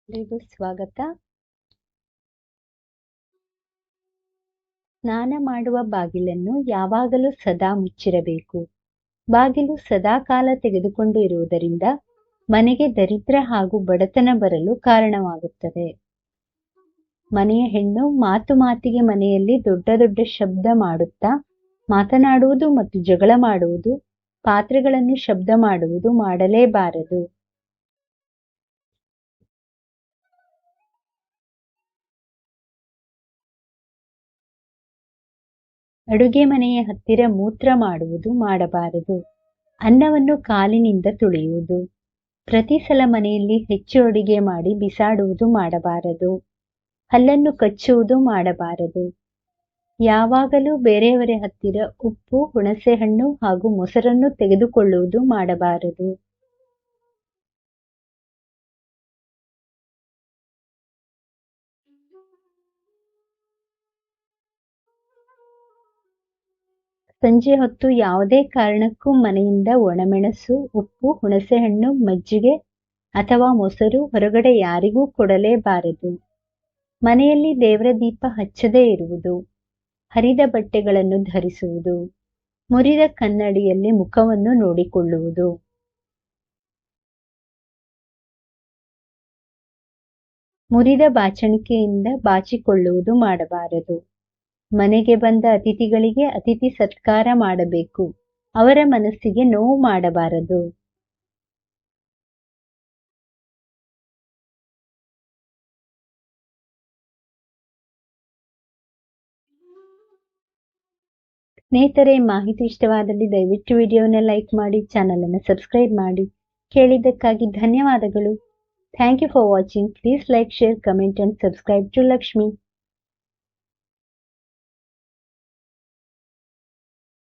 ಎಲ್ರಿಗೂ ಸ್ವಾಗತ. ಸ್ನಾನ ಮಾಡುವ ಬಾಗಿಲನ್ನು ಯಾವಾಗಲೂ ಸದಾ ಮುಚ್ಚಿರಬೇಕು. ಬಾಗಿಲು ಸದಾಕಾಲ ತೆಗೆದುಕೊಂಡು ಇರುವುದರಿಂದ ಮನೆಗೆ ದರಿದ್ರ ಹಾಗೂ ಬಡತನ ಬರಲು ಕಾರಣವಾಗುತ್ತದೆ. ಮನೆಯ ಹೆಣ್ಣು ಮಾತು ಮಾತಿಗೆ ಮನೆಯಲ್ಲಿ ದೊಡ್ಡ ದೊಡ್ಡ ಶಬ್ದ ಮಾಡುತ್ತಾ ಮಾತನಾಡುವುದು ಮತ್ತು ಜಗಳ ಮಾಡುವುದು, ಪಾತ್ರೆಗಳನ್ನು ಶಬ್ದ ಮಾಡುವುದು ಮಾಡಲೇಬಾರದು. ಅಡುಗೆ ಮನೆಯ ಹತ್ತಿರ ಮೂತ್ರ ಮಾಡುವುದು ಮಾಡಬಾರದು. ಅನ್ನವನ್ನು ಕಾಲಿನಿಂದ ತುಳಿಯುವುದು, ಪ್ರತಿ ಸಲ ಮನೆಯಲ್ಲಿ ಹೆಚ್ಚು ಅಡುಗೆ ಮಾಡಿ ಬಿಸಾಡುವುದು ಮಾಡಬಾರದು. ಹಲ್ಲನ್ನು ಕಚ್ಚುವುದು ಮಾಡಬಾರದು. ಯಾವಾಗಲೂ ಬೇರೆಯವರ ಹತ್ತಿರ ಉಪ್ಪು, ಹುಣಸೆಹಣ್ಣು ಹಾಗೂ ಮೊಸರನ್ನು ತೆಗೆದುಕೊಳ್ಳುವುದು ಮಾಡಬಾರದು. ಸಂಜೆ ಹೊತ್ತು ಯಾವುದೇ ಕಾರಣಕ್ಕೂ ಮನೆಯಿಂದ ಒಣಮೆಣಸು, ಉಪ್ಪು, ಹುಣಸೆಹಣ್ಣು, ಮಜ್ಜಿಗೆ ಅಥವಾ ಮೊಸರು ಹೊರಗಡೆ ಯಾರಿಗೂ ಕೊಡಲೇಬಾರದು. ಮನೆಯಲ್ಲಿ ದೇವರ ದೀಪ ಹಚ್ಚದೇ ಇರುವುದು, ಹರಿದ ಬಟ್ಟೆಗಳನ್ನು ಧರಿಸುವುದು, ಮುರಿದ ಕನ್ನಡಿಯಲ್ಲಿ ಮುಖವನ್ನು ನೋಡಿಕೊಳ್ಳುವುದು, ಮುರಿದ ಬಾಚಣಿಕೆಯಿಂದ ಬಾಚಿಕೊಳ್ಳುವುದು ಮಾಡಬಾರದು. ಮನೆಗೆ ಬಂದ ಅತಿಥಿಗಳಿಗೆ ಅತಿಥಿ ಸತ್ಕಾರ ಮಾಡಬೇಕು. ಅವರ ಮನಸ್ಸಿಗೆ ನೋವು ಮಾಡಬಾರದು. ಸ್ನೇಹಿತರೆ, ಮಾಹಿತಿ ಇಷ್ಟವಾದಲ್ಲಿ ದಯವಿಟ್ಟು ವಿಡಿಯೋನ ಲೈಕ್ ಮಾಡಿ, ಚಾನಲ್ ಅನ್ನು ಸಬ್ಸ್ಕ್ರೈಬ್ ಮಾಡಿ. ಕೇಳಿದ್ದಕ್ಕಾಗಿ ಧನ್ಯವಾದಗಳು. Thank you for watching. Please like, share, comment and subscribe to Lakshmi.